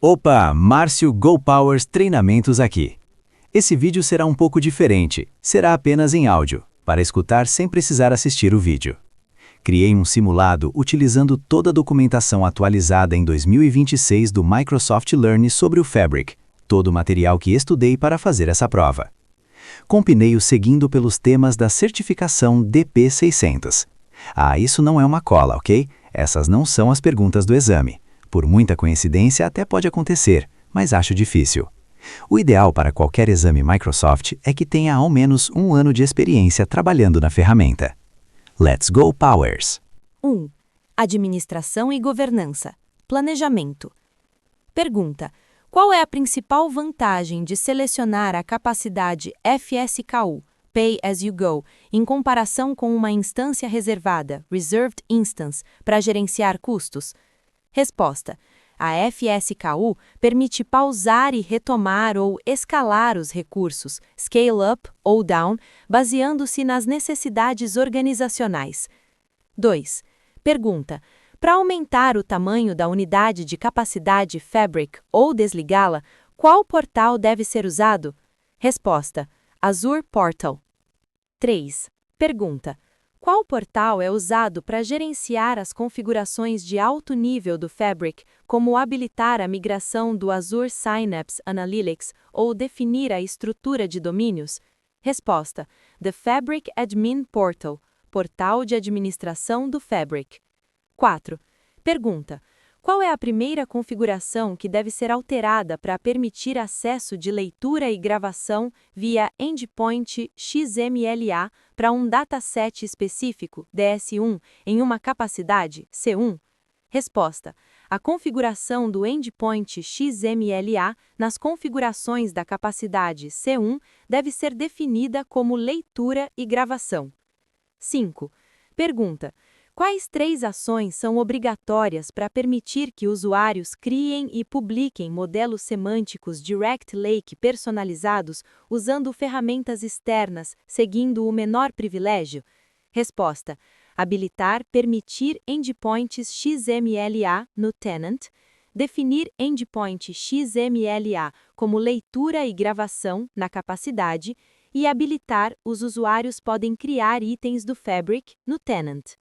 Opa, Márcio Go Powers Treinamentos aqui. Esse vídeo será um pouco diferente, será apenas em áudio, para escutar sem precisar assistir o vídeo. Criei um simulado utilizando toda a documentação atualizada em 2026 do Microsoft Learn sobre o Fabric, todo o material que estudei para fazer essa prova. Compilei-o seguindo pelos temas da certificação DP600. Isso não é uma cola, ok? Essas não são as perguntas do exame. Por muita coincidência até pode acontecer, mas acho difícil. O ideal para qualquer exame Microsoft é que tenha ao menos um ano de experiência trabalhando na ferramenta. Let's go, Powers! 1. Administração e governança. Planejamento. Pergunta: qual é a principal vantagem de selecionar a capacidade FSKU, Pay as you go, em comparação com uma instância reservada, Reserved Instance, para gerenciar custos? Resposta: a FSKU permite pausar e retomar ou escalar os recursos, scale up ou down, baseando-se nas necessidades organizacionais. 2. Pergunta: para aumentar o tamanho da unidade de capacidade Fabric ou desligá-la, qual portal deve ser usado? Resposta: Azure Portal. 3. Pergunta: qual portal é usado para gerenciar as configurações de alto nível do Fabric, como habilitar a migração do Azure Synapse Analytics ou definir a estrutura de domínios? Resposta: The Fabric Admin Portal, portal de administração do Fabric. 4. Pergunta: qual é a primeira configuração que deve ser alterada para permitir acesso de leitura e gravação via Endpoint XMLA para um dataset específico, DS1, em uma capacidade, C1? Resposta: a configuração do Endpoint XMLA nas configurações da capacidade C1 deve ser definida como leitura e gravação. 5. Pergunta: quais 3 ações são obrigatórias para permitir que usuários criem e publiquem modelos semânticos Direct Lake personalizados usando ferramentas externas, seguindo o menor privilégio? Resposta: habilitar permitir endpoints XMLA no tenant, definir endpoint XMLA como leitura e gravação na capacidade e habilitar os usuários podem criar itens do Fabric no tenant.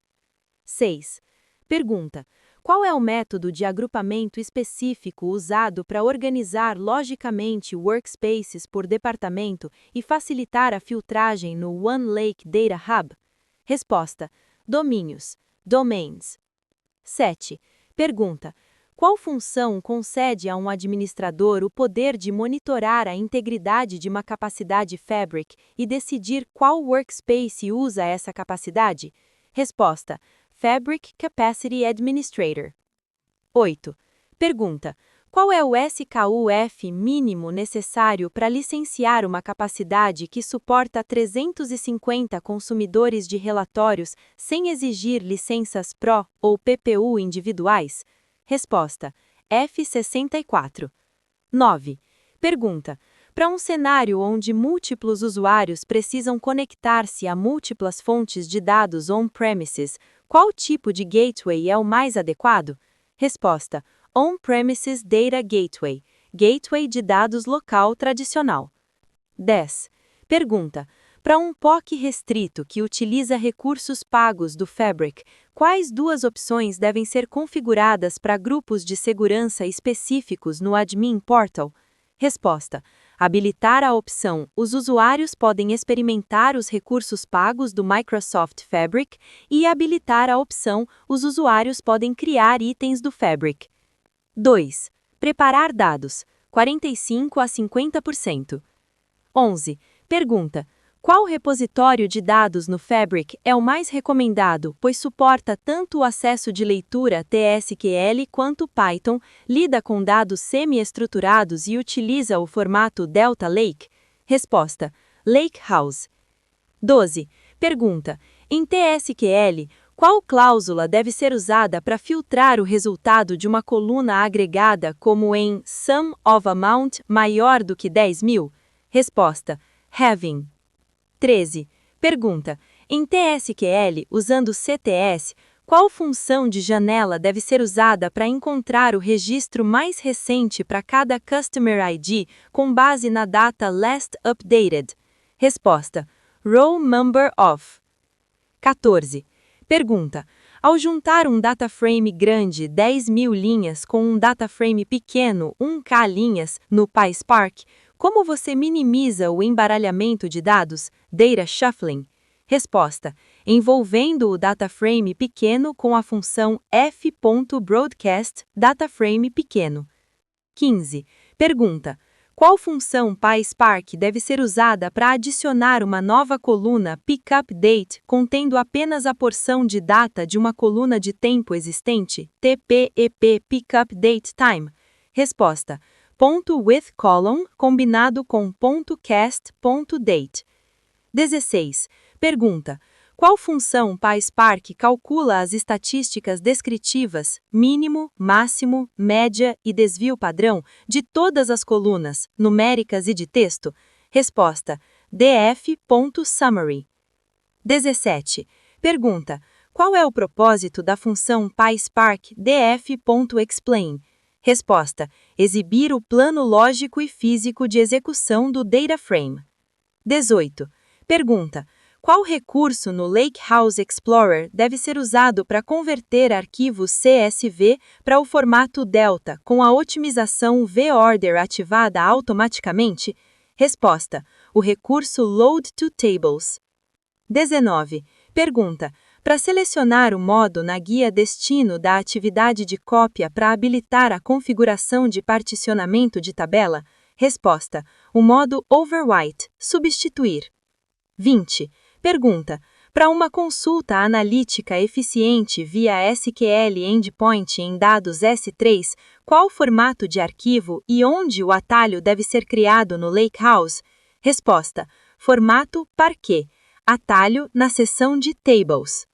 6. Pergunta: qual é o método de agrupamento específico usado para organizar logicamente workspaces por departamento e facilitar a filtragem no OneLake Data Hub? Resposta: domínios, domains. 7. Pergunta: qual função concede a um administrador o poder de monitorar a integridade de uma capacidade Fabric e decidir qual workspace usa essa capacidade? Resposta: Fabric Capacity Administrator. 8. Pergunta: qual é o SKUF mínimo necessário para licenciar uma capacidade que suporta 350 consumidores de relatórios sem exigir licenças Pro ou PPU individuais? Resposta: F64. 9. Pergunta: para um cenário onde múltiplos usuários precisam conectar-se a múltiplas fontes de dados on-premises, qual tipo de gateway é o mais adequado? Resposta: On-Premises Data Gateway, gateway de dados local tradicional. 10. Pergunta: para um POC restrito que utiliza recursos pagos do Fabric, quais 2 opções devem ser configuradas para grupos de segurança específicos no Admin Portal? Resposta: habilitar a opção os usuários podem experimentar os recursos pagos do Microsoft Fabric e habilitar a opção os usuários podem criar itens do Fabric. 2. Preparar dados, 45 a 50%. 11. Pergunta: qual repositório de dados no Fabric é o mais recomendado, pois suporta tanto o acesso de leitura TSQL quanto Python, lida com dados semi-estruturados e utiliza o formato Delta Lake? Resposta: Lakehouse. 12. Pergunta: em TSQL, qual cláusula deve ser usada para filtrar o resultado de uma coluna agregada como em Sum of Amount maior do que 10.000? Resposta: Having. 13. Pergunta: em TSQL, usando CTS, Qual função de janela deve ser usada para encontrar o registro mais recente para cada Customer ID com base na data last updated? Resposta: Row Number of. 14. Pergunta: ao juntar um data frame grande 10.000 linhas com um data frame pequeno 1K linhas no PySpark, como você minimiza o embaralhamento de dados, data shuffling? Resposta: envolvendo o data frame pequeno com a função f.broadcast dataframe pequeno. 15. Pergunta: qual função PySpark deve ser usada para adicionar uma nova coluna pickup date contendo apenas a porção de data de uma coluna de tempo existente, TPEP pickup date time? Resposta: ponto with column combinado com ponto cast ponto date. 16. Pergunta: qual função PySpark calcula as estatísticas descritivas, mínimo, máximo, média e desvio padrão de todas as colunas, numéricas e de texto? Resposta: df.summary. 17. Pergunta: qual é o propósito da função PySpark df.explain? Resposta: exibir o plano lógico e físico de execução do data frame. 18. Pergunta: qual recurso no Lakehouse Explorer deve ser usado para converter arquivos CSV para o formato Delta com a otimização VORDER ativada automaticamente? Resposta: o recurso Load to Tables. 19. Pergunta: para selecionar o modo na guia destino da atividade de cópia para habilitar a configuração de particionamento de tabela? Resposta: o modo Overwrite, substituir. 20. Pergunta: para uma consulta analítica eficiente via SQL Endpoint em dados S3, qual formato de arquivo e onde o atalho deve ser criado no Lakehouse? Resposta: formato Parquet, atalho na seção de Tables.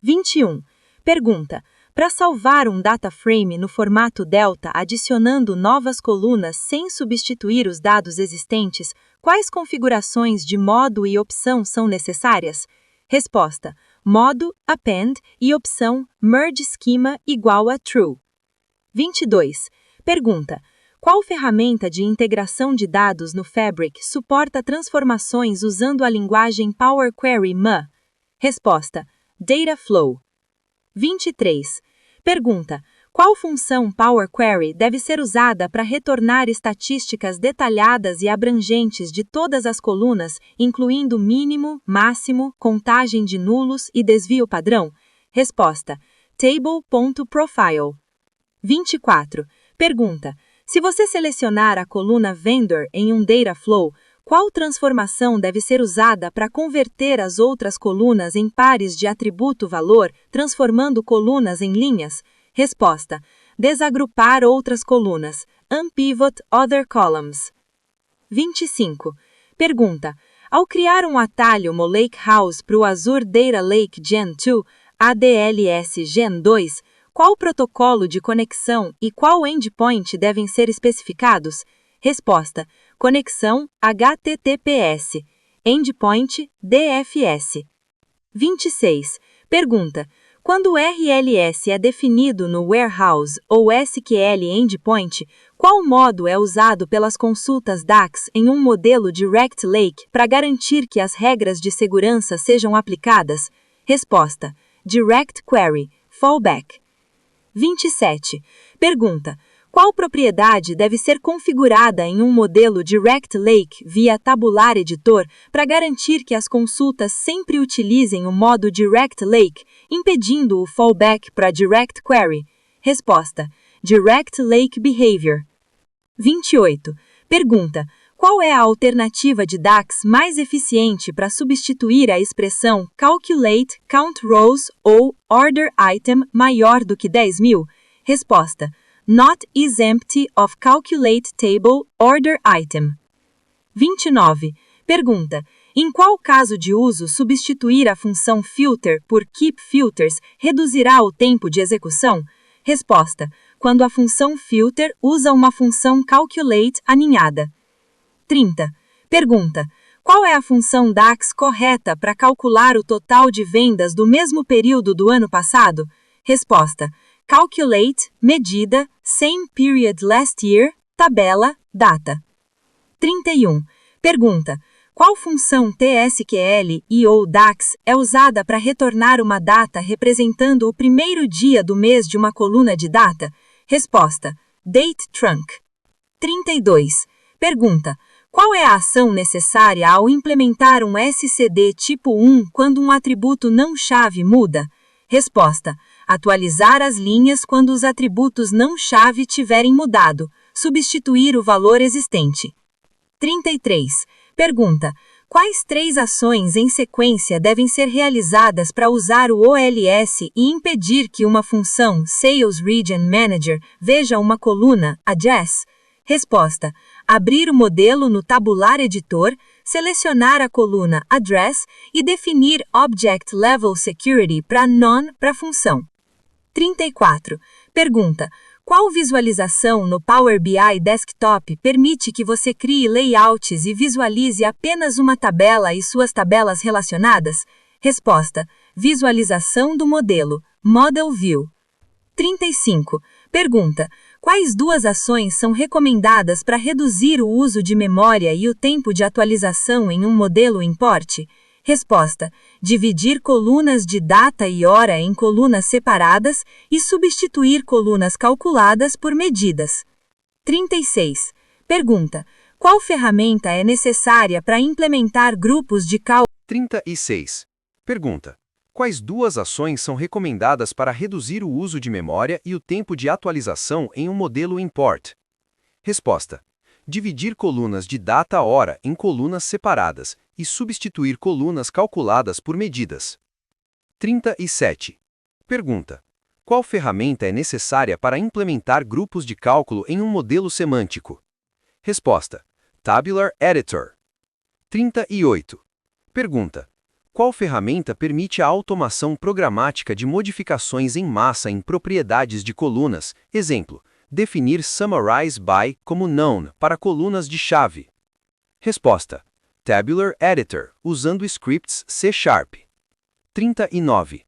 21. Pergunta: para salvar um data frame no formato Delta adicionando novas colunas sem substituir os dados existentes, quais configurações de modo e opção são necessárias? Resposta: modo, append e opção merge schema igual a true. 22. Pergunta: qual ferramenta de integração de dados no Fabric suporta transformações usando a linguagem Power Query MA? Resposta: Dataflow. 23. Pergunta: qual função Power Query deve ser usada para retornar estatísticas detalhadas e abrangentes de todas as colunas, incluindo mínimo, máximo, contagem de nulos e desvio padrão? Resposta: Table.profile. 24. Pergunta: se você selecionar a coluna Vendor em um Dataflow, qual transformação deve ser usada para converter as outras colunas em pares de atributo-valor, transformando colunas em linhas? Resposta: desagrupar outras colunas, unpivot other columns. 25. Pergunta: ao criar um atalho no Lakehouse para o Azure Data Lake Gen 2, ADLS Gen 2, qual protocolo de conexão e qual endpoint devem ser especificados? Resposta: conexão HTTPS, endpoint DFS. 26. Pergunta: quando o RLS é definido no Warehouse ou SQL Endpoint, qual modo é usado pelas consultas DAX em um modelo Direct Lake para garantir que as regras de segurança sejam aplicadas? Resposta: Direct Query, Fallback. 27. Pergunta: qual propriedade deve ser configurada em um modelo Direct Lake via Tabular Editor para garantir que as consultas sempre utilizem o modo Direct Lake, impedindo o fallback para Direct Query? Resposta: Direct Lake Behavior. 28. Pergunta: qual é a alternativa de DAX mais eficiente para substituir a expressão Calculate Count Rows ou Order Item maior do que 10.000? Resposta: Not is empty of calculate table order item. 29. Pergunta: em qual caso de uso substituir a função filter por keep filters reduzirá o tempo de execução? Resposta: quando a função filter usa uma função calculate aninhada. 30. Pergunta: Qual é a função DAX correta para calcular o total de vendas do mesmo período do ano passado? Resposta: Calculate, medida, same period last year, tabela, data. 31. Pergunta: qual função TSQL e/ou DAX é usada para retornar uma data representando o primeiro dia do mês de uma coluna de data? Resposta: Date Trunc. 32. Pergunta: qual é a ação necessária ao implementar um SCD tipo 1 quando um atributo não-chave muda? Resposta: atualizar as linhas quando os atributos não-chave tiverem mudado, substituir o valor existente. 33. Pergunta: quais 3 ações em sequência devem ser realizadas para usar o OLS e impedir que uma função Sales Region Manager veja uma coluna address? Resposta: abrir o modelo no tabular editor, selecionar a coluna address e definir Object Level Security para none para a função. 34. Pergunta: qual visualização no Power BI Desktop permite que você crie layouts e visualize apenas uma tabela e suas tabelas relacionadas? Resposta: visualização do modelo, Model View. 35. Pergunta: quais 2 ações são recomendadas para reduzir o uso de memória e o tempo de atualização em um modelo import? Resposta: dividir colunas de data e hora em colunas separadas e substituir colunas calculadas por medidas. 36. Pergunta: qual ferramenta é necessária para implementar grupos de cálculo? 36. Pergunta: quais 2 ações são recomendadas para reduzir o uso de memória e o tempo de atualização em um modelo import? Resposta: dividir colunas de data-hora em colunas separadas e substituir colunas calculadas por medidas. 37. Pergunta: qual ferramenta é necessária para implementar grupos de cálculo em um modelo semântico? Resposta: Tabular Editor. 38. Pergunta: qual ferramenta permite a automação programática de modificações em massa em propriedades de colunas? Exemplo: definir Summarize By como Known para colunas de chave. Resposta: Tabular Editor, usando scripts C#. 39.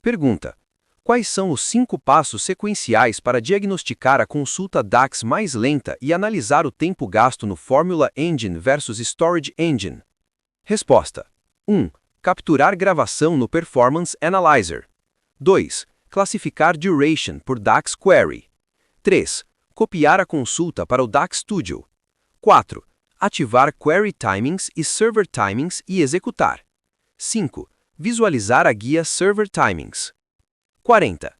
Pergunta: quais são os 5 passos sequenciais para diagnosticar a consulta DAX mais lenta e analisar o tempo gasto no Formula Engine versus Storage Engine? Resposta: 1. Capturar gravação no Performance Analyzer. 2. Classificar duration por DAX Query. 3. Copiar a consulta para o DAX Studio. 4. Ativar Query Timings e Server Timings e executar. 5. Visualizar a guia Server Timings. 40.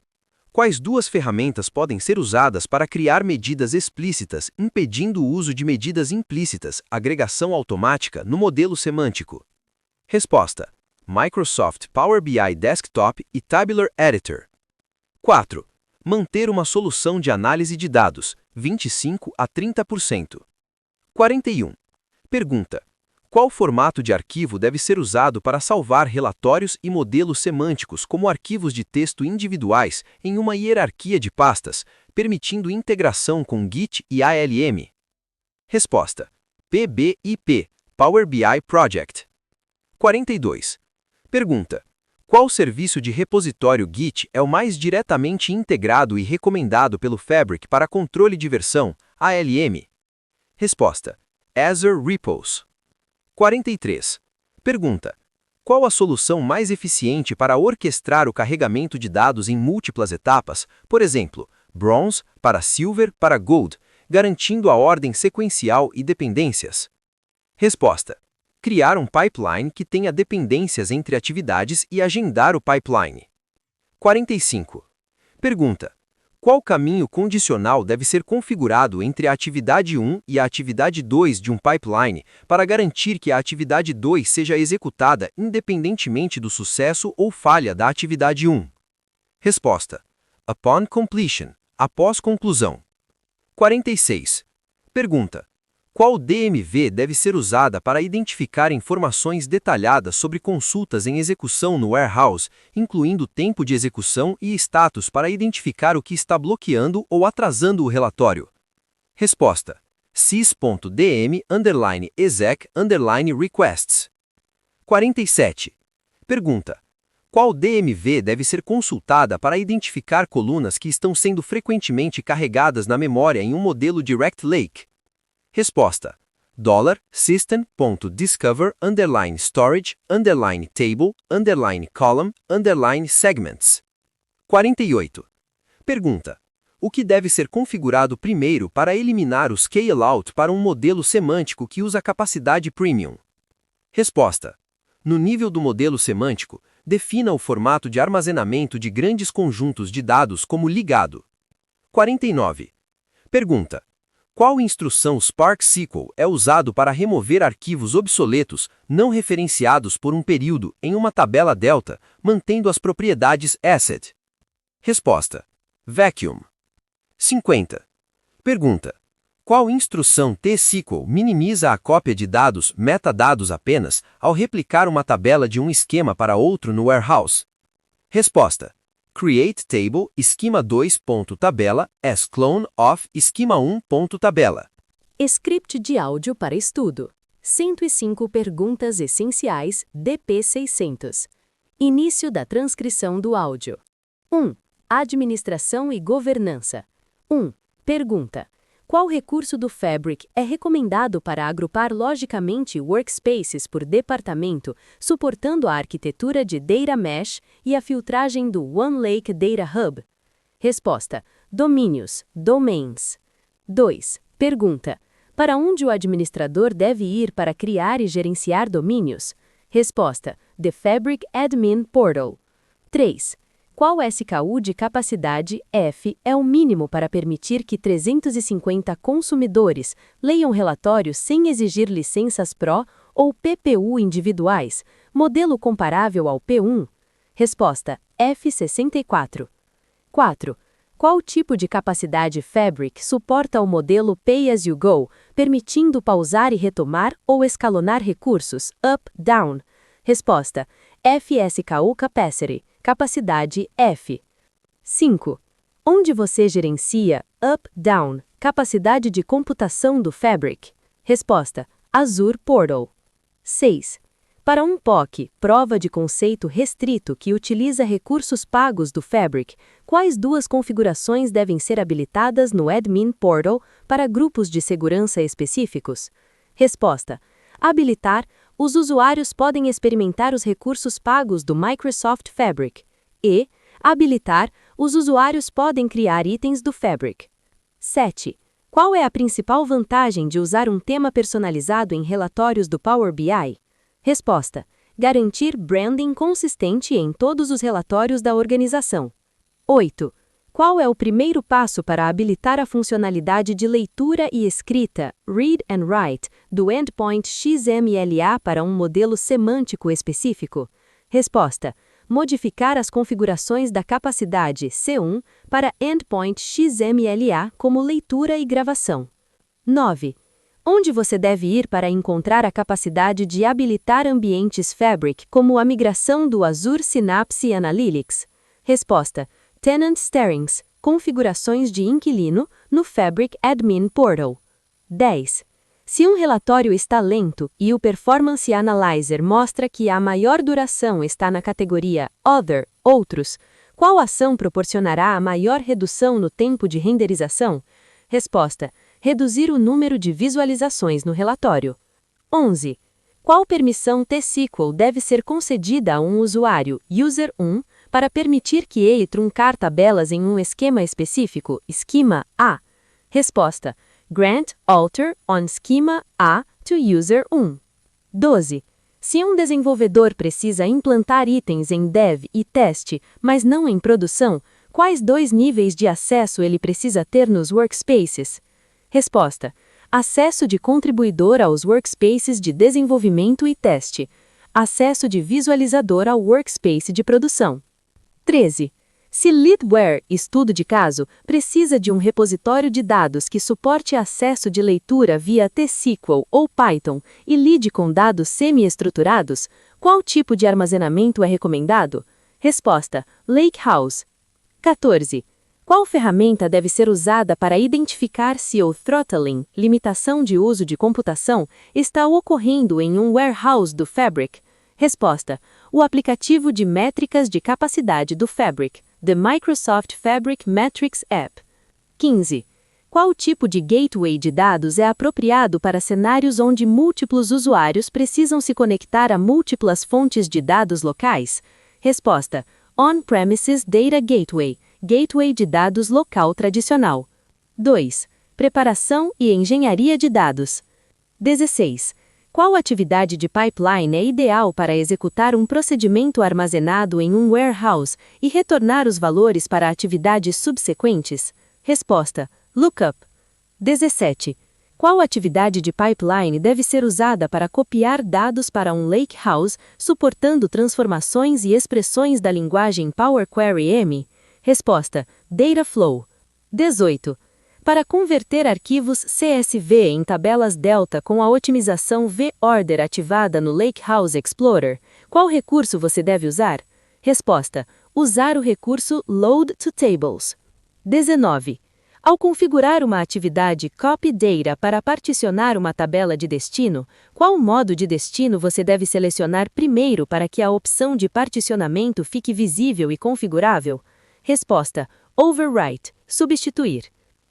Quais 2 ferramentas podem ser usadas para criar medidas explícitas, impedindo o uso de medidas implícitas, agregação automática, no modelo semântico? Resposta: Microsoft Power BI Desktop e Tabular Editor. 4. Manter uma solução de análise de dados, 25 a 30%. 41. Pergunta: qual formato de arquivo deve ser usado para salvar relatórios e modelos semânticos como arquivos de texto individuais em uma hierarquia de pastas, permitindo integração com Git e ALM? Resposta: PBIP, Power BI Project. 42. Pergunta: qual serviço de repositório Git é o mais diretamente integrado e recomendado pelo Fabric para controle de versão, ALM? Resposta: Azure Repos. 43. Pergunta: qual a solução mais eficiente para orquestrar o carregamento de dados em múltiplas etapas, por exemplo, Bronze para Silver para Gold, garantindo a ordem sequencial e dependências? Resposta: criar um pipeline que tenha dependências entre atividades e agendar o pipeline. 45. Pergunta: qual caminho condicional deve ser configurado entre a atividade 1 e a atividade 2 de um pipeline para garantir que a atividade 2 seja executada independentemente do sucesso ou falha da atividade 1? Resposta: Upon completion, após conclusão. 46. Pergunta: qual DMV deve ser usada para identificar informações detalhadas sobre consultas em execução no warehouse, incluindo tempo de execução e status para identificar o que está bloqueando ou atrasando o relatório? Resposta: sys.dm_exec_requests. 47. Pergunta: qual DMV deve ser consultada para identificar colunas que estão sendo frequentemente carregadas na memória em um modelo Direct Lake? Resposta: $system.discover_storage_table_column_segments. 48. Pergunta: o que deve ser configurado primeiro para eliminar o scale-out para um modelo semântico que usa capacidade premium? Resposta: no nível do modelo semântico, defina o formato de armazenamento de grandes conjuntos de dados como ligado. 49. Pergunta: qual instrução Spark SQL é usado para remover arquivos obsoletos não referenciados por um período em uma tabela delta, mantendo as propriedades asset? Resposta: vacuum. 50. Pergunta: qual instrução T-SQL minimiza a cópia de dados metadados apenas ao replicar uma tabela de um esquema para outro no warehouse? Resposta: create table schema2.tabela as clone of schema1.tabela. Script de áudio para estudo. 105 perguntas essenciais DP600. Início da transcrição do áudio. 1. Administração e governança. 1. Pergunta: qual recurso do Fabric é recomendado para agrupar logicamente workspaces por departamento, suportando a arquitetura de Data Mesh e a filtragem do OneLake Data Hub? Resposta: domínios, domains. 2. Pergunta: para onde o administrador deve ir para criar e gerenciar domínios? Resposta: The Fabric Admin Portal. 3. Qual SKU de capacidade F é o mínimo para permitir que 350 consumidores leiam relatórios sem exigir licenças Pro ou PPU individuais, modelo comparável ao P1? Resposta: F64. 4. Qual tipo de capacidade Fabric suporta o modelo Pay-as-you-go, permitindo pausar e retomar ou escalonar recursos up, down? Resposta: FSKU Capacity. Capacidade F. 5. Onde você gerencia up, down, capacidade de computação do Fabric? Resposta: Azure Portal. 6. Para um POC, prova de conceito restrito que utiliza recursos pagos do Fabric, quais duas configurações devem ser habilitadas no Admin Portal para grupos de segurança específicos? Resposta: habilitar. Os usuários podem experimentar os recursos pagos do Microsoft Fabric. E, habilitar, os usuários podem criar itens do Fabric. 7. Qual é a principal vantagem de usar um tema personalizado em relatórios do Power BI? Resposta: garantir branding consistente em todos os relatórios da organização. 8. Qual é o primeiro passo para habilitar a funcionalidade de leitura e escrita, read and write, do endpoint XMLA para um modelo semântico específico? Resposta: modificar as configurações da capacidade C1 para endpoint XMLA como leitura e gravação. 9. Onde você deve ir para encontrar a capacidade de habilitar ambientes Fabric como a migração do Azure Synapse Analytics? Resposta: Tenant Starings, configurações de inquilino, no Fabric Admin Portal. 10. Se um relatório está lento e o Performance Analyzer mostra que a maior duração está na categoria Other, Outros, qual ação proporcionará a maior redução no tempo de renderização? Resposta: reduzir o número de visualizações no relatório. 11. Qual permissão T-SQL deve ser concedida a um usuário, user 1, para permitir que ele truncar tabelas em um esquema específico, esquema A? Resposta: grant alter on schema A to user 1. 12. Se um desenvolvedor precisa implantar itens em dev e teste, mas não em produção, quais dois níveis de acesso ele precisa ter nos workspaces? Resposta: acesso de contribuidor aos workspaces de desenvolvimento e teste. Acesso de visualizador ao workspace de produção. 13. Se Leadware, estudo de caso, precisa de um repositório de dados que suporte acesso de leitura via T-SQL ou Python e lide com dados semi-estruturados, qual tipo de armazenamento é recomendado? Resposta: Lakehouse. 14. Qual ferramenta deve ser usada para identificar se o throttling, limitação de uso de computação, está ocorrendo em um warehouse do Fabric? Resposta: o aplicativo de métricas de capacidade do Fabric, The Microsoft Fabric Metrics App. 15. Qual tipo de gateway de dados é apropriado para cenários onde múltiplos usuários precisam se conectar a múltiplas fontes de dados locais? Resposta: On-Premises Data Gateway, gateway de dados local tradicional. 2. Preparação e engenharia de dados. 16. Qual atividade de pipeline é ideal para executar um procedimento armazenado em um warehouse e retornar os valores para atividades subsequentes? Resposta: Lookup. 17. Qual atividade de pipeline deve ser usada para copiar dados para um lakehouse, suportando transformações e expressões da linguagem Power Query M? Resposta: Dataflow. 18. Para converter arquivos CSV em tabelas Delta com a otimização V-Order ativada no Lakehouse Explorer, qual recurso você deve usar? Resposta: usar o recurso Load to Tables. 19. Ao configurar uma atividade Copy Data para particionar uma tabela de destino, qual modo de destino você deve selecionar primeiro para que a opção de particionamento fique visível e configurável? Resposta: Overwrite, substituir.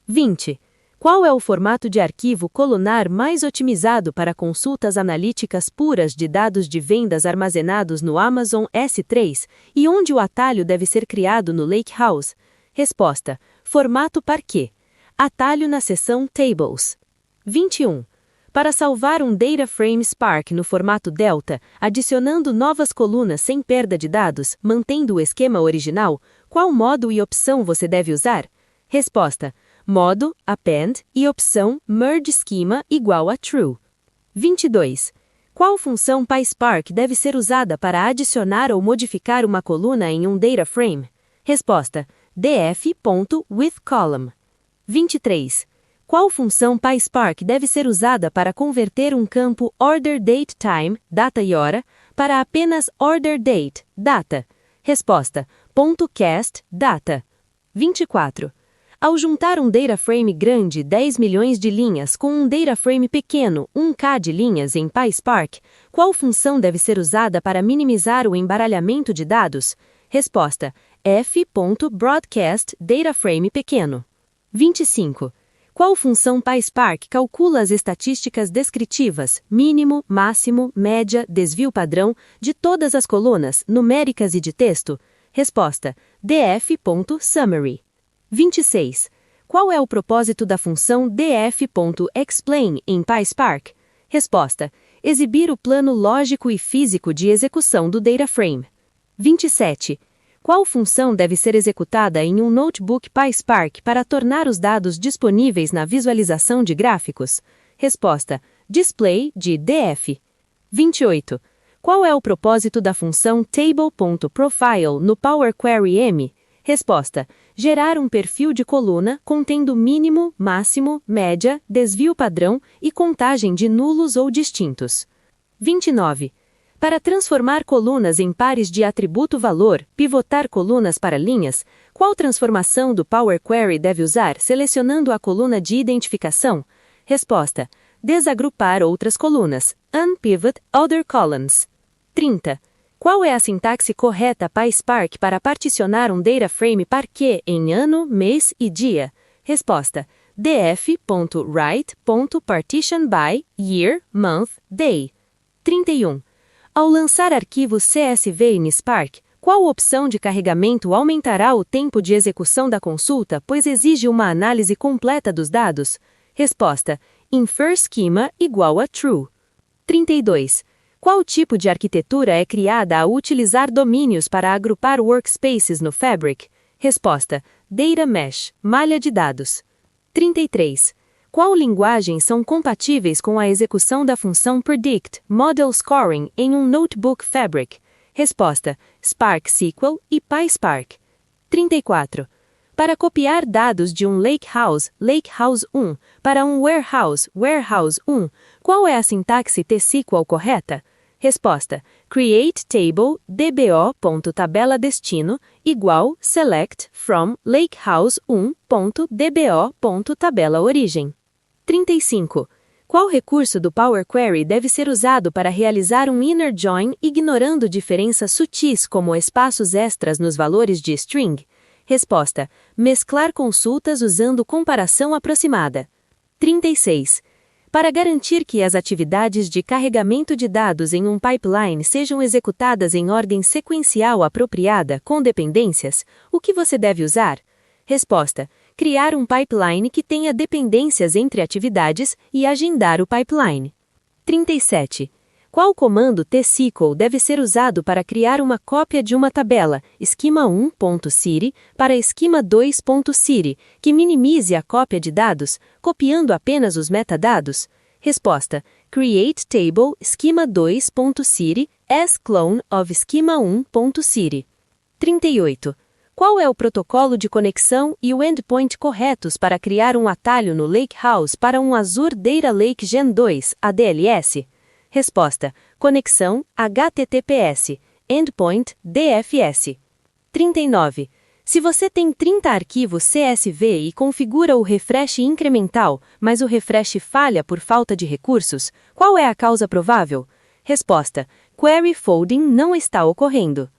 20. Qual é o formato de arquivo colunar mais otimizado para consultas analíticas puras de dados de vendas armazenados no Amazon S3 e onde o atalho deve ser criado no Lakehouse? Resposta: formato Parquet. Atalho na seção Tables. 21. Para salvar um Data Frame Spark no formato Delta, adicionando novas colunas sem perda de dados, mantendo o esquema original, qual modo e opção você deve usar? Resposta: modo, Append e opção Merge Schema igual a True. 22. Qual função PySpark deve ser usada para adicionar ou modificar uma coluna em um data frame? Resposta: df.withColumn. 23. Qual função PySpark deve ser usada para converter um campo OrderDateTime, data e hora, para apenas OrderDate, data? Resposta: .cast, data. 24. Ao juntar um data frame grande 10 milhões de linhas com um data frame pequeno 1K de linhas em PySpark, qual função deve ser usada para minimizar o embaralhamento de dados? Resposta: f.broadcast dataframe pequeno. 25. Qual função PySpark calcula as estatísticas descritivas, mínimo, máximo, média, desvio padrão, de todas as colunas, numéricas e de texto? Resposta: df.summary. 26. Qual é o propósito da função df.explain em PySpark? Resposta: exibir o plano lógico e físico de execução do dataframe. 27. Qual função deve ser executada em um notebook PySpark para tornar os dados disponíveis na visualização de gráficos? Resposta: display de df. 28. Qual é o propósito da função table.profile no Power Query M? Resposta: gerar um perfil de coluna contendo mínimo, máximo, média, desvio padrão e contagem de nulos ou distintos. 29. Para transformar colunas em pares de atributo valor, pivotar colunas para linhas, qual transformação do Power Query deve usar selecionando a coluna de identificação? Resposta: desagrupar outras colunas, unpivot other columns. 30. Qual é a sintaxe correta PySpark para particionar um data frame Parquet em ano, mês e dia? Resposta: df.write.partitionBy year, month, day. 31. Ao lançar arquivos CSV em Spark, qual opção de carregamento aumentará o tempo de execução da consulta, pois exige uma análise completa dos dados? Resposta: infer schema igual a true. 32. Qual tipo de arquitetura é criada ao utilizar domínios para agrupar workspaces no Fabric? Resposta: Data Mesh, malha de dados. 33. Qual linguagens são compatíveis com a execução da função Predict, Model Scoring em um Notebook Fabric? Resposta: Spark SQL e PySpark. 34. Para copiar dados de um Lakehouse, Lakehouse 1, para um Warehouse, Warehouse 1, qual é a sintaxe T-SQL correta? Resposta: create table dbo.tabeladestino igual select from lakehouse1.dbo.tabelaorigem. 35. Qual recurso do Power Query deve ser usado para realizar um inner join ignorando diferenças sutis como espaços extras nos valores de string? Resposta: mesclar consultas usando comparação aproximada. 36. Para garantir que as atividades de carregamento de dados em um pipeline sejam executadas em ordem sequencial apropriada com dependências, o que você deve usar? Resposta: criar um pipeline que tenha dependências entre atividades e agendar o pipeline. 37. Qual comando tsql deve ser usado para criar uma cópia de uma tabela schema1.ciri para schema2.ciri, que minimize a cópia de dados, copiando apenas os metadados? Resposta: create table schema2.ciri as clone of schema1.ciri. 38. Qual é o protocolo de conexão e o endpoint corretos para criar um atalho no Lakehouse para um Azure Data Lake Gen 2, ADLS? Resposta: conexão HTTPS, endpoint DFS. 39. Se você tem 30 arquivos CSV e configura o refresh incremental, mas o refresh falha por falta de recursos, qual é a causa provável? Resposta: query folding não está ocorrendo.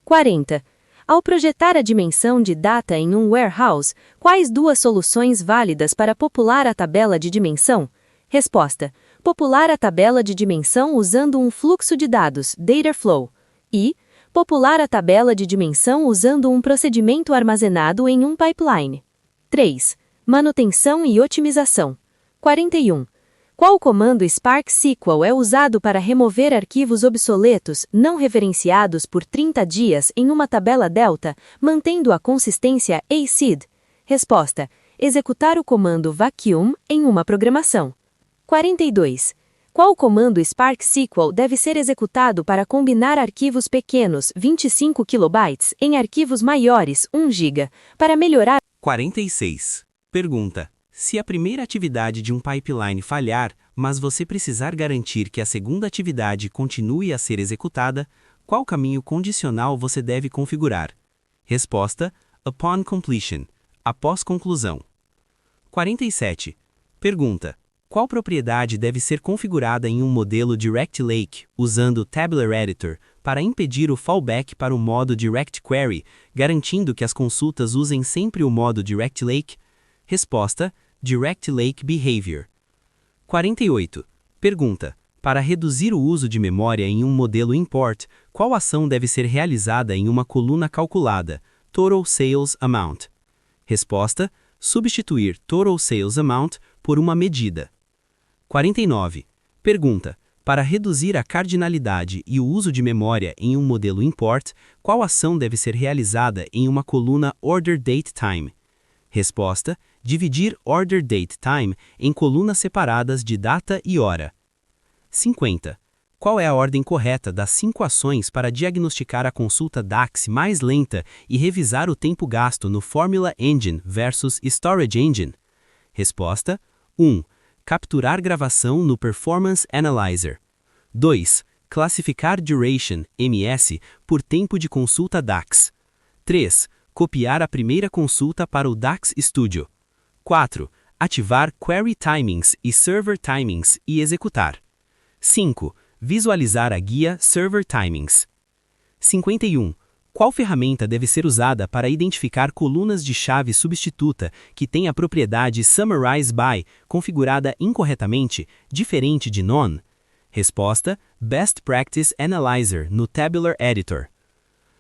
40. Ao projetar a dimensão de data em um warehouse, quais duas soluções válidas para popular a tabela de dimensão? Resposta: popular a tabela de dimensão usando um fluxo de dados, data flow, e popular a tabela de dimensão usando um procedimento armazenado em um pipeline. 3. Manutenção e otimização. 41. Qual comando Spark SQL é usado para remover arquivos obsoletos não referenciados por 30 dias em uma tabela delta, mantendo a consistência ACID? Resposta: executar o comando vacuum em uma programação. 42. Qual comando Spark SQL deve ser executado para combinar arquivos pequenos 25 KB em arquivos maiores 1 GB, para melhorar... 46. Pergunta: se a primeira atividade de um pipeline falhar, mas você precisar garantir que a segunda atividade continue a ser executada, qual caminho condicional você deve configurar? Resposta: upon completion, após conclusão. 47. Pergunta: qual propriedade deve ser configurada em um modelo Direct Lake, usando o Tabular Editor, para impedir o fallback para o modo Direct Query, garantindo que as consultas usem sempre o modo Direct Lake? Resposta: Direct Lake Behavior. 48. Pergunta: para reduzir o uso de memória em um modelo import, qual ação deve ser realizada em uma coluna calculada, Total Sales Amount? Resposta: substituir Total Sales Amount por uma medida. 49. Pergunta: para reduzir a cardinalidade e o uso de memória em um modelo import, qual ação deve ser realizada em uma coluna Order Date Time? Resposta: dividir Order Date Time em colunas separadas de data e hora. 50. Qual é a ordem correta das 5 ações para diagnosticar a consulta DAX mais lenta e revisar o tempo gasto no Formula Engine versus Storage Engine? Resposta: 1. Capturar gravação no Performance Analyzer. 2. Classificar Duration, MS, por tempo de consulta DAX. 3. Copiar a primeira consulta para o DAX Studio. 4. Ativar Query Timings e Server Timings e executar. 5. Visualizar a guia Server Timings. 51. Qual ferramenta deve ser usada para identificar colunas de chave substituta que tem a propriedade Summarize By configurada incorretamente, diferente de None? Resposta: Best Practice Analyzer no Tabular Editor.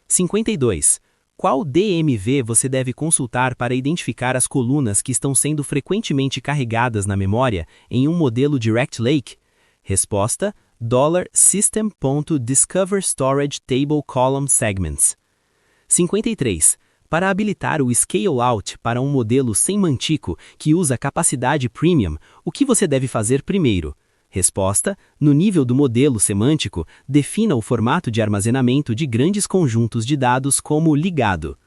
52. Qual DMV você deve consultar para identificar as colunas que estão sendo frequentemente carregadas na memória em um modelo Direct Lake? Resposta: $system.discover storage table column segments. 53. Para habilitar o Scale Out para um modelo sem mantico que usa capacidade premium, o que você deve fazer primeiro? Resposta: no nível do modelo semântico, defina o formato de armazenamento de grandes conjuntos de dados como ligado.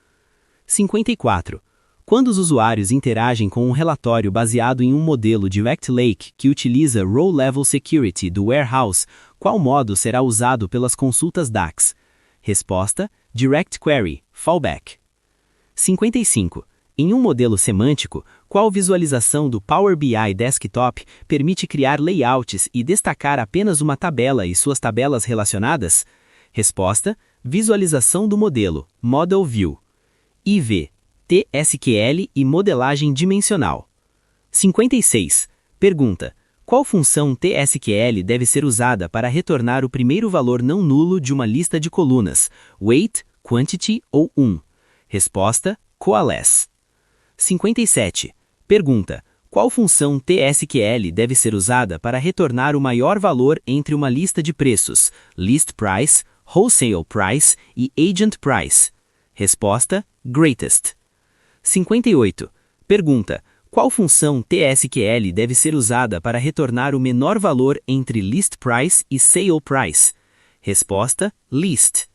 54. Quando os usuários interagem com um relatório baseado em um modelo Direct Lake que utiliza Row Level Security do Warehouse, qual modo será usado pelas consultas DAX? Resposta: Direct Query, Fallback. 55. Em um modelo semântico, qual visualização do Power BI Desktop permite criar layouts e destacar apenas uma tabela e suas tabelas relacionadas? Resposta: visualização do modelo, Model View. IV, TSQL e modelagem dimensional. 56. Pergunta: qual função TSQL deve ser usada para retornar o primeiro valor não nulo de uma lista de colunas, weight, quantity ou 1? Resposta: coalesce. 57. Pergunta: qual função TSQL deve ser usada para retornar o maior valor entre uma lista de preços, list price, wholesale price e agent price? Resposta: greatest. 58. Pergunta: qual função TSQL deve ser usada para retornar o menor valor entre list price e sale price? Resposta: least.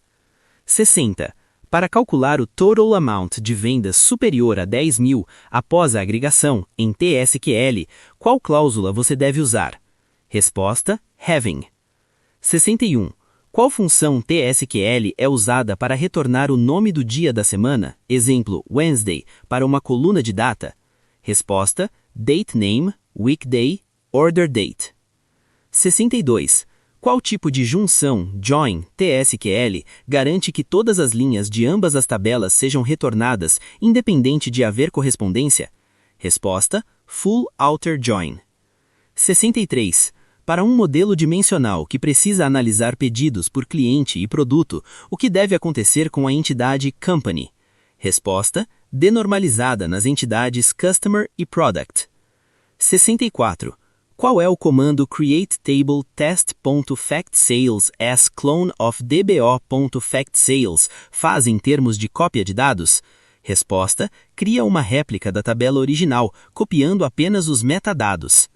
60. Para calcular o total amount de vendas superior a 10.000 após a agregação em TSQL, qual cláusula você deve usar? Resposta: having. 61. Qual função TSQL é usada para retornar o nome do dia da semana, exemplo, Wednesday, para uma coluna de data? Resposta: date name, weekday, order date. 62. Qual tipo de junção, join, TSQL, garante que todas as linhas de ambas as tabelas sejam retornadas, independente de haver correspondência? Resposta: full outer join. 63. Para um modelo dimensional que precisa analisar pedidos por cliente e produto, o que deve acontecer com a entidade company? Resposta: denormalizada nas entidades customer e product. 64. Qual é o comando create table test.factsales as clone of dbo.factsales faz em termos de cópia de dados? Resposta: cria uma réplica da tabela original, copiando apenas os metadados.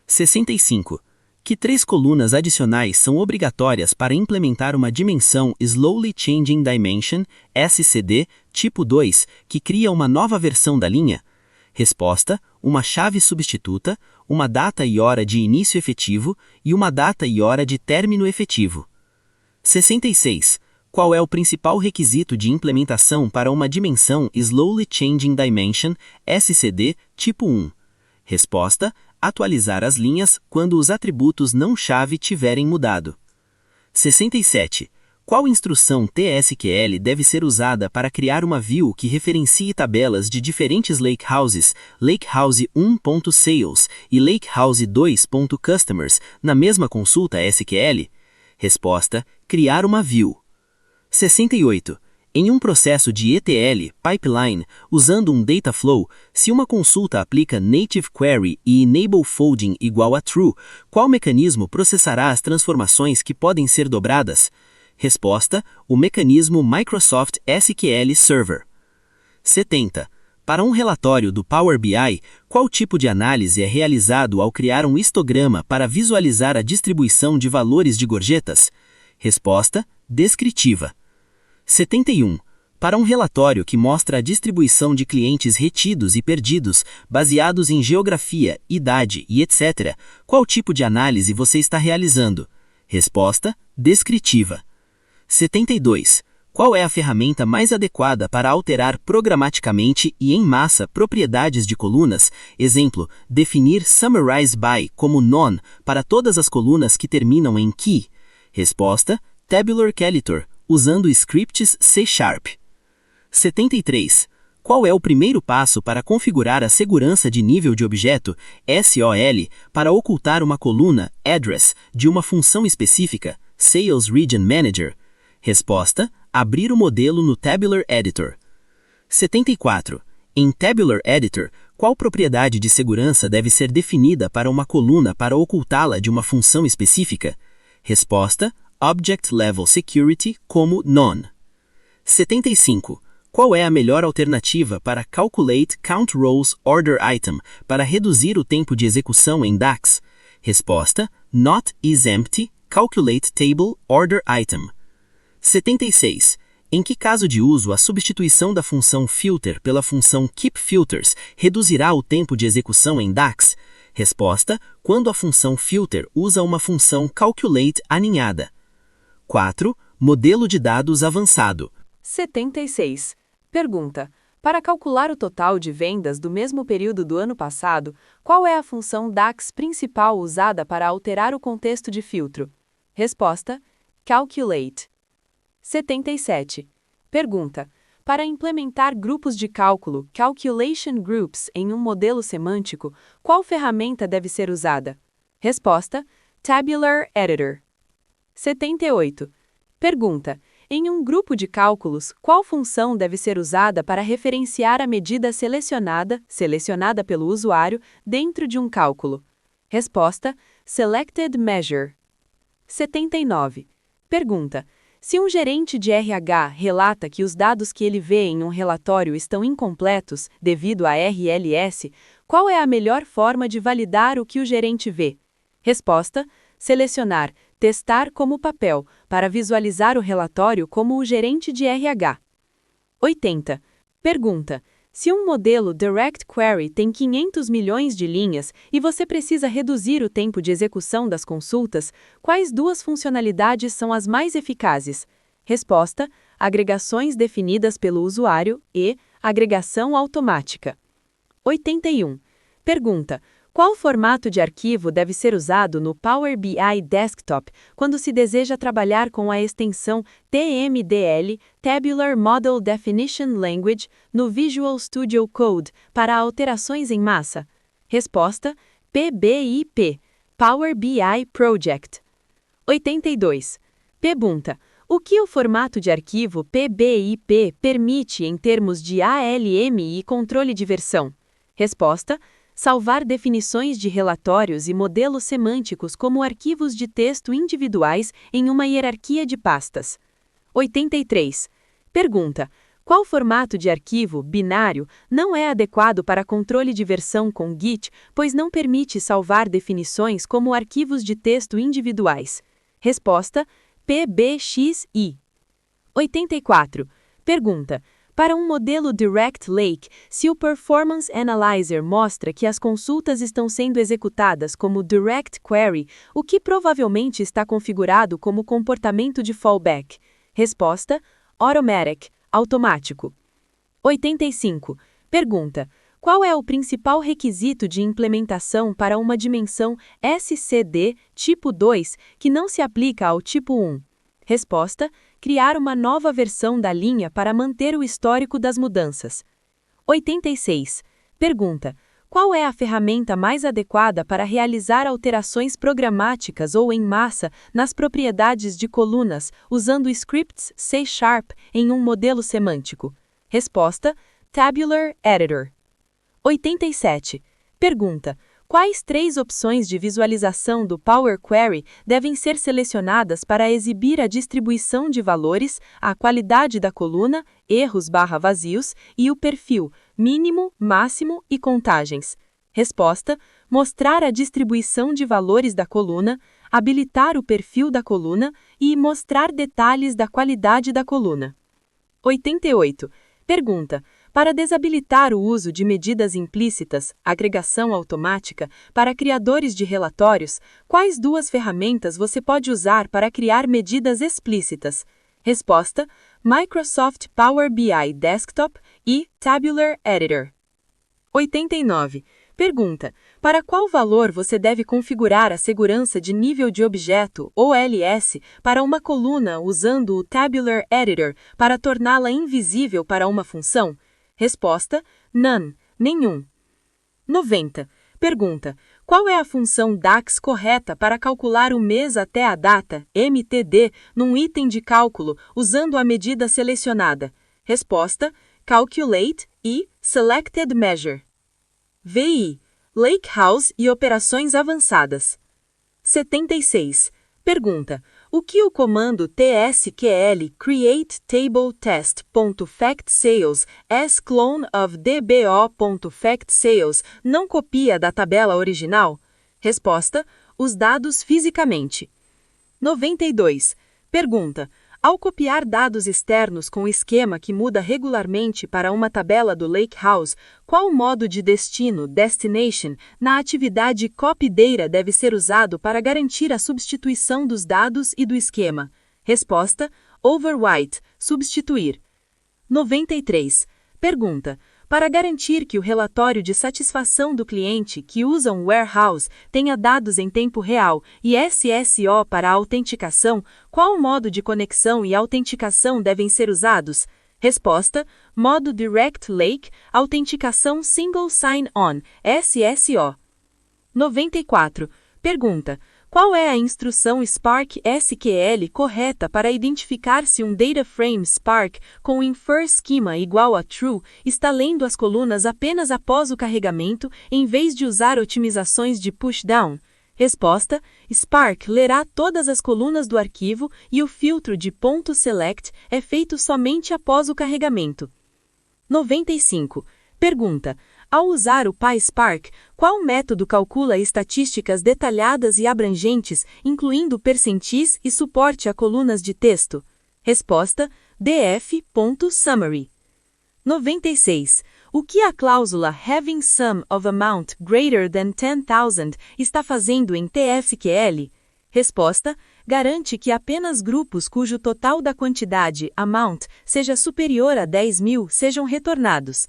65. Que 3 colunas adicionais são obrigatórias para implementar uma dimensão Slowly Changing Dimension, SCD, tipo 2, que cria uma nova versão da linha? Resposta: uma chave substituta, uma data e hora de início efetivo e uma data e hora de término efetivo. 66. Qual é o principal requisito de implementação para uma dimensão Slowly Changing Dimension, SCD, tipo 1? Resposta: atualizar as linhas quando os atributos não-chave tiverem mudado. 67. Qual instrução TSQL deve ser usada para criar uma view que referencie tabelas de diferentes lakehouses, lakehouse 1.sales e lakehouse 2.customers, na mesma consulta SQL? Resposta: criar uma view. 68. Em um processo de ETL, pipeline, usando um data flow, se uma consulta aplica native query e enable folding igual a true, qual mecanismo processará as transformações que podem ser dobradas? Resposta: o mecanismo Microsoft SQL Server. 70. Para um relatório do Power BI, qual tipo de análise é realizado ao criar um histograma para visualizar a distribuição de valores de gorjetas? Resposta: descritiva. 71. Para um relatório que mostra a distribuição de clientes retidos e perdidos, baseados em geografia, idade e etc., qual tipo de análise você está realizando? Resposta: descritiva. 72. Qual é a ferramenta mais adequada para alterar programaticamente e em massa propriedades de colunas? Exemplo, definir Summarize By como none para todas as colunas que terminam em key. Resposta: Tabular Calculator, usando scripts C#. 73. Qual é o primeiro passo para configurar a segurança de nível de objeto, SOL, para ocultar uma coluna, address, de uma função específica, Sales Region Manager? Resposta: abrir o modelo no Tabular Editor. 74. Em Tabular Editor, qual propriedade de segurança deve ser definida para uma coluna para ocultá-la de uma função específica? Resposta: Object Level Security como None. 75. Qual é a melhor alternativa para Calculate Count Rows Order Item para reduzir o tempo de execução em DAX? Resposta: Not is empty, Calculate Table Order Item. 76. Em que caso de uso a substituição da função filter pela função keepFilters reduzirá o tempo de execução em DAX? Resposta: quando a função filter usa uma função calculate aninhada. 4. Modelo de dados avançado. 76. Pergunta: para calcular o total de vendas do mesmo período do ano passado, qual é a função DAX principal usada para alterar o contexto de filtro? Resposta: calculate. 77. Pergunta: para implementar grupos de cálculo, calculation groups, em um modelo semântico, qual ferramenta deve ser usada? Resposta: Tabular Editor. 78. Pergunta: em um grupo de cálculos, qual função deve ser usada para referenciar a medida selecionada pelo usuário, dentro de um cálculo? Resposta: Selected Measure. 79. Pergunta: se um gerente de RH relata que os dados que ele vê em um relatório estão incompletos devido à RLS, qual é a melhor forma de validar o que o gerente vê? Resposta: selecionar testar como papel, para visualizar o relatório como o gerente de RH. 80. Pergunta: se um modelo Direct Query tem 500 milhões de linhas e você precisa reduzir o tempo de execução das consultas, quais duas funcionalidades são as mais eficazes? Resposta: agregações definidas pelo usuário e agregação automática. 81. Pergunta: qual formato de arquivo deve ser usado no Power BI Desktop quando se deseja trabalhar com a extensão TMDL, Tabular Model Definition Language, no Visual Studio Code, para alterações em massa? Resposta: PBIP, Power BI Project. 82. Pergunta: o que o formato de arquivo PBIP permite em termos de ALM e controle de versão? Resposta: salvar definições de relatórios e modelos semânticos como arquivos de texto individuais em uma hierarquia de pastas. 83. Pergunta: qual formato de arquivo binário não é adequado para controle de versão com Git, pois não permite salvar definições como arquivos de texto individuais? Resposta: PBXI. 84. Pergunta: para um modelo Direct Lake, se o Performance Analyzer mostra que as consultas estão sendo executadas como Direct Query, o que provavelmente está configurado como comportamento de fallback? Resposta: Automatic, automático. 85. Pergunta: qual é o principal requisito de implementação para uma dimensão SCD tipo 2 que não se aplica ao tipo 1? Resposta: criar uma nova versão da linha para manter o histórico das mudanças. 86. Pergunta: qual é a ferramenta mais adequada para realizar alterações programáticas ou em massa nas propriedades de colunas, usando scripts C# em um modelo semântico? Resposta: Tabular Editor. 87. Pergunta: quais 3 opções de visualização do Power Query devem ser selecionadas para exibir a distribuição de valores, a qualidade da coluna, erros/vazios e o perfil, mínimo, máximo e contagens? Resposta: mostrar a distribuição de valores da coluna, habilitar o perfil da coluna e mostrar detalhes da qualidade da coluna. 88. Pergunta: para desabilitar o uso de medidas implícitas, agregação automática, para criadores de relatórios, quais 2 ferramentas você pode usar para criar medidas explícitas? Resposta: Microsoft Power BI Desktop e Tabular Editor. 89. Pergunta: para qual valor você deve configurar a segurança de nível de objeto, OLS, para uma coluna usando o Tabular Editor para torná-la invisível para uma função? Resposta: None, nenhum. 90. Pergunta: qual é a função DAX correta para calcular o mês até a data, MTD, num item de cálculo, usando a medida selecionada? Resposta: Calculate e Selected Measure. VI, Lakehouse e operações avançadas. 76. Pergunta: o que o comando tsql create table test.factsales as clone of dbo.factsales não copia da tabela original? Resposta: os dados fisicamente. 92. Pergunta: Ao copiar dados externos com esquema que muda regularmente para uma tabela do Lakehouse, qual modo de destino, destination, na atividade copy data deve ser usado para garantir a substituição dos dados e do esquema? Resposta: overwrite, substituir. 93. Pergunta: para garantir que o relatório de satisfação do cliente que usa um warehouse tenha dados em tempo real e SSO para a autenticação, qual modo de conexão e autenticação devem ser usados? Resposta: modo Direct Lake, autenticação Single Sign-On, SSO. 94. Pergunta: qual é a instrução Spark SQL correta para identificar se um data frame Spark com infer schema igual a true está lendo as colunas apenas após o carregamento, em vez de usar otimizações de pushdown? Resposta: Spark lerá todas as colunas do arquivo e o filtro de .select é feito somente após o carregamento. 95. Pergunta: ao usar o PySpark, qual método calcula estatísticas detalhadas e abrangentes, incluindo percentis e suporte a colunas de texto? Resposta: df.summary. 96. O que a cláusula having sum of amount greater than 10,000 está fazendo em TSQL? Resposta: garante que apenas grupos cujo total da quantidade amount seja superior a 10.000 sejam retornados.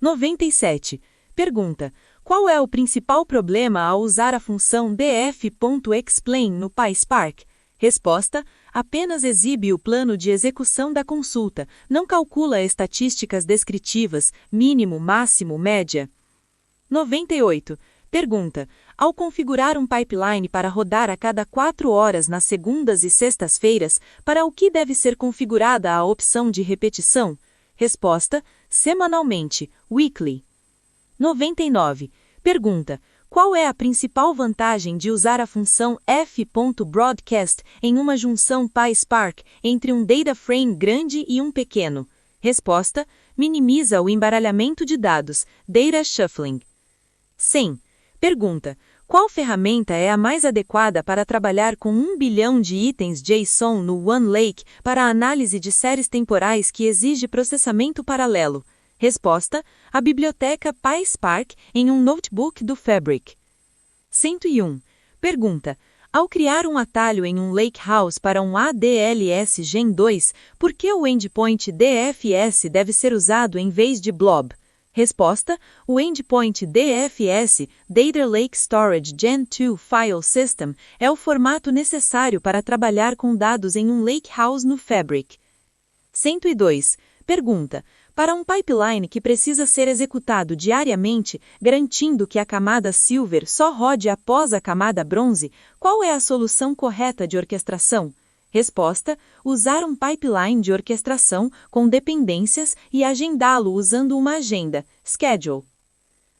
97. Pergunta: qual é o principal problema ao usar a função df.explain no PySpark? Resposta: apenas exibe o plano de execução da consulta, não calcula estatísticas descritivas, mínimo, máximo, média. 98. Pergunta: ao configurar um pipeline para rodar a cada 4 horas nas segundas e sextas-feiras, para o que deve ser configurada a opção de repetição? Resposta: semanalmente, weekly. 99. Pergunta: qual é a principal vantagem de usar a função f.broadcast em uma junção PySpark entre um data frame grande e um pequeno? Resposta: minimiza o embaralhamento de dados, data shuffling. 100. Pergunta: qual ferramenta é a mais adequada para trabalhar com 1 bilhão de itens JSON no OneLake para a análise de séries temporais que exige processamento paralelo? Resposta: a biblioteca PySpark em um notebook do Fabric. 101. Pergunta: ao criar um atalho em um Lakehouse para um ADLS Gen 2, por que o endpoint DFS deve ser usado em vez de blob? Resposta: o endpoint DFS, Data Lake Storage Gen 2 File System, é o formato necessário para trabalhar com dados em um Lakehouse no Fabric. 102. Pergunta: para um pipeline que precisa ser executado diariamente, garantindo que a camada Silver só rode após a camada Bronze, qual é a solução correta de orquestração? Resposta: usar um pipeline de orquestração com dependências e agendá-lo usando uma agenda, schedule.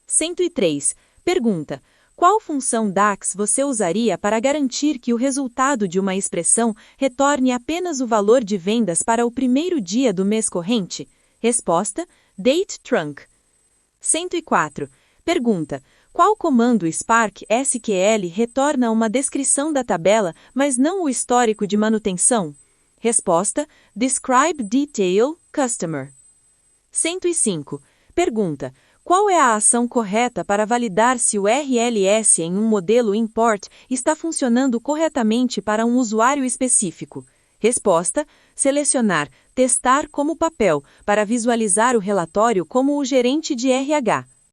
103. Pergunta: qual função DAX você usaria para garantir que o resultado de uma expressão retorne apenas o valor de vendas para o primeiro dia do mês corrente? Resposta: dateTrunk. 104. Pergunta: qual comando Spark SQL retorna uma descrição da tabela, mas não o histórico de manutenção? Resposta: Describe Detail Customer. 105. Pergunta: qual é a ação correta para validar se o RLS em um modelo import está funcionando corretamente para um usuário específico? Resposta: selecionar Testar como papel para visualizar o relatório como o gerente de RH.